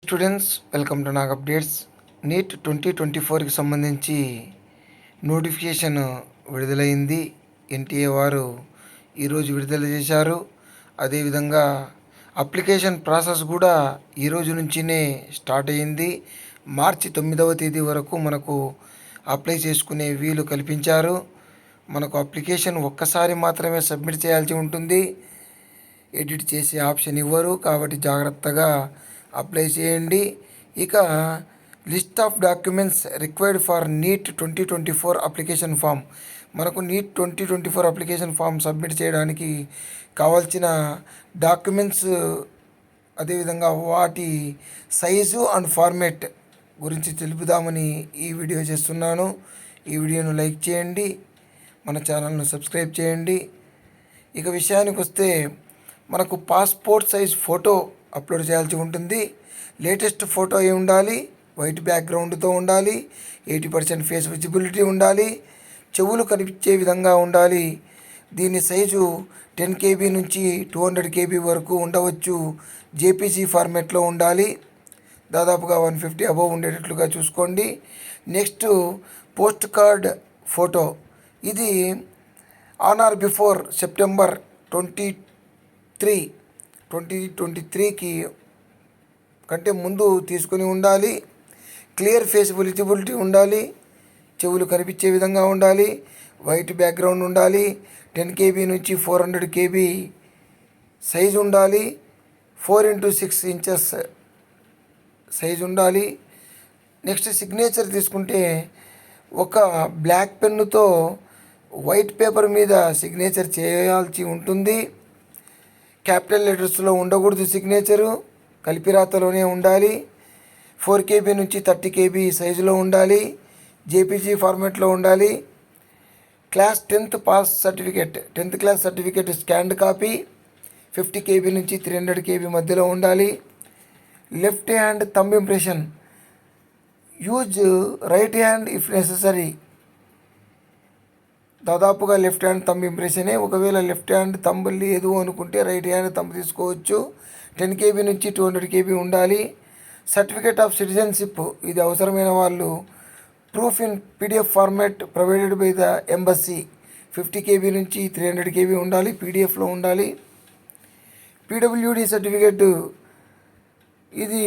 Students, welcome to Nag updates. NEET 2024కి సంబంధించి notification విడుదలైంది. ఎన్టీఏ వారు ఈరోజు విడుదల చేశారు. అదేవిధంగా అప్లికేషన్ ప్రాసెస్ కూడా ఈరోజు నుంచినే స్టార్ట్ అయ్యింది. మార్చి 9వ తేదీ వరకు మనకు అప్లై చేసుకునే వీలు కల్పించారు. మనకు అప్లికేషన్ ఒక్కసారి మాత్రమే సబ్మిట్ చేయాల్సి ఉంటుంది. ఎడిట్ చేసే ఆప్షన్ ఇవ్వరు, కాబట్టి జాగ్రత్తగా అప్లై చేయండి. ఇక list of documents required for NEET 2024 application form. మనకు నీట్ 2024 అప్లికేషన్ ఫామ్ సబ్మిట్ చేయడానికి కావాల్సిన డాక్యుమెంట్స్, అదేవిధంగా వాటి సైజు అండ్ ఫార్మేట్ గురించి తెలుపుదామని ఈ వీడియో చేస్తున్నాను. ఈ వీడియోను లైక్ చేయండి, మన ఛానల్ను సబ్స్క్రైబ్ చేయండి. ఇక విషయానికి వస్తే మనకు పాస్పోర్ట్ సైజ్ ఫోటో అప్లోడ్ చేయాల్సి ఉంటుంది. లేటెస్ట్ ఫోటో అయి ఉండాలి, వైట్ బ్యాక్గ్రౌండ్తో ఉండాలి, 80% ఫేస్ విజిబిలిటీ ఉండాలి, చెవులు కనిపించే విధంగా ఉండాలి. దీని సైజు 10 KB నుంచి 200 KB వరకు ఉండవచ్చు. జేపీజీ ఫార్మేట్లో ఉండాలి. దాదాపుగా 150 అబవ్ ఉండేటట్లుగా చూసుకోండి. Next post card photo. ఇది ఆన్ ఆర్ బిఫోర్ సెప్టెంబర్ 2023కి కంటే ముందు తీసుకుని ఉండాలి. క్లియర్ ఫేస్ విజిబిలిటీ ఉండాలి, చెవులు కనిపించే విధంగా ఉండాలి, వైట్ బ్యాక్గ్రౌండ్ ఉండాలి, 10 KB నుంచి 400 KB సైజు ఉండాలి, 4x6 ఇంచెస్ సైజు ఉండాలి. నెక్స్ట్ సిగ్నేచర్ తీసుకుంటే ఒక బ్లాక్ పెన్నుతో వైట్ పేపర్ మీద సిగ్నేచర్ చేయాల్సి ఉంటుంది. క్యాపిటల్ లెటర్స్లో ఉండకూడదు సిగ్నేచరు, కలిపిరాతలోనే ఉండాలి. 4 KB నుంచి 30 KB సైజులో ఉండాలి. జేపీజీ ఫార్మాట్లో ఉండాలి. Class 10th pass certificate, 10th class certificate scanned copy 50 KB నుంచి 300 KB మధ్యలో ఉండాలి. Left hand thumb impression. Use right hand if necessary. దాదాపుగా లెఫ్ట్ హ్యాండ్ థంబ్ ఇంప్రెషనే. ఒకవేళ లెఫ్ట్ హ్యాండ్ థంబ్ లేదు అనుకుంటే రైట్ హ్యాండ్ థంబ్ తీసుకోవచ్చు. 10 KB నుంచి 200 KB ఉండాలి. సర్టిఫికేట్ ఆఫ్ సిటిజన్షిప్, ఇది అవసరమైన వాళ్ళు proof in PDF format provided by the embassy 50 KB నుంచి 300 KB ఉండాలి, PDFలో ఉండాలి. PWD సర్టిఫికేట్, ఇది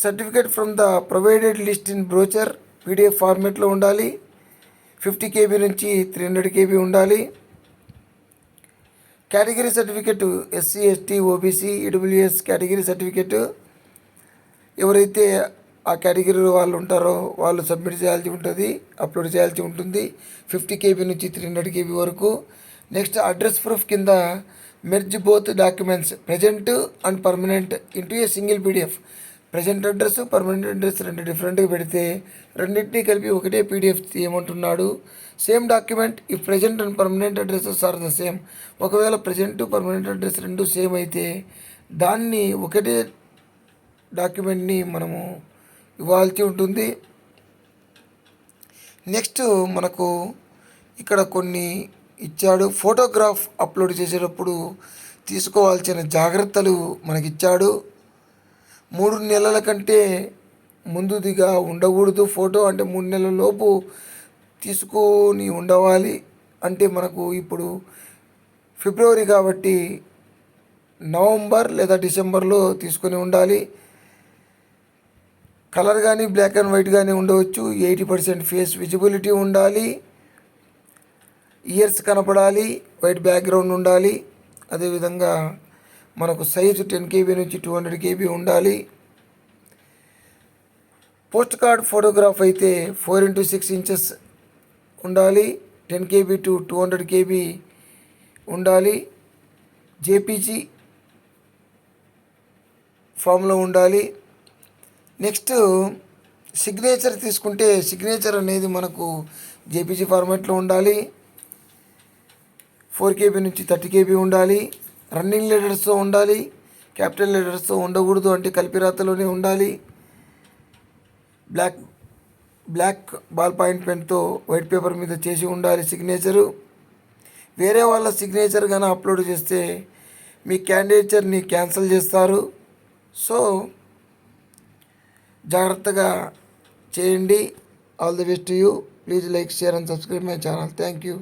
certificate from the provided list in brochure PDF ఫార్మాట్లో ఉండాలి. 50 KB నుంచి 300 KB ఉండాలి. Category certificate SC ST OBC EWS category certificate, ఎవరైతే ఆ కేటగిరీ వాళ్ళు ఉంటారో వాళ్ళు సబ్మిట్ చేయాల్సి ఉంటుంది, అప్లోడ్ చేయాల్సి ఉంటుంది. 50 KB నుంచి 300 KB వరకు. నెక్స్ట్ అడ్రస్ ప్రూఫ్ కింద merge both documents present and permanent into a single PDF. Present address, permanent address రెండు డిఫరెంట్గా పెడితే రెండింటినీ కలిపి ఒకటే PDF తీయమంటున్నాడు. సేమ్ డాక్యుమెంట్ ఈ present and permanent addresses are the same. ఒకవేళ ప్రజెంట్ పర్మనెంట్ అడ్రస్ రెండు సేమ్ అయితే దాన్ని ఒకటే డాక్యుమెంట్ని మనము ఇవ్వాల్సి ఉంటుంది. నెక్స్ట్ మనకు ఇక్కడ కొన్ని ఇచ్చాడు. ఫోటోగ్రాఫ్ అప్లోడ్ చేసేటప్పుడు తీసుకోవాల్సిన జాగ్రత్తలు మనకిచ్చాడు. 3 నెలల కంటే ముందుదిగా ఉండకూడదు ఫోటో. అంటే 3 నెలల లోపు తీసుకొని ఉండవాలి. అంటే మనకు ఇప్పుడు ఫిబ్రవరి కాబట్టి నవంబర్ లేదా డిసెంబర్లో తీసుకొని ఉండాలి. కలర్ కానీ బ్లాక్ అండ్ వైట్ కానీ ఉండవచ్చు. 80% ఫేస్ విజిబిలిటీ ఉండాలి. ఇయర్స్ కనపడాలి, వైట్ బ్యాక్గ్రౌండ్ ఉండాలి. అదేవిధంగా మనకు సైజు 10 KB నుంచి 200 KB ఉండాలి. పోస్ట్ కార్డ్ ఫోటోగ్రాఫ్ అయితే 4x6 ఇంచెస్ ఉండాలి. 10 KB టు 200 KB ఉండాలి. జేపీజీ ఫామ్లో ఉండాలి. నెక్స్ట్ సిగ్నేచర్ తీసుకుంటే సిగ్నేచర్ అనేది మనకు జేపీజీ ఫార్మాట్లో ఉండాలి. 4 KB నుంచి 30 KB ఉండాలి. రన్నింగ్ లెటర్స్తో ఉండాలి, క్యాపిటల్ లెటర్స్తో ఉండకూడదు, అంటే కలిపిరాతలోనే ఉండాలి. బ్లాక్ బాల్ పాయింట్ పెన్తో వైట్ పేపర్ మీద చేసి ఉండాలి సిగ్నేచరు. వేరే వాళ్ళ సిగ్నేచర్ కానీ అప్లోడ్ చేస్తే మీ క్యాండిడేచర్ని క్యాన్సిల్ చేస్తారు. సో జాగ్రత్తగా చేయండి. All the best to you. Please like, share and subscribe my channel. Thank you.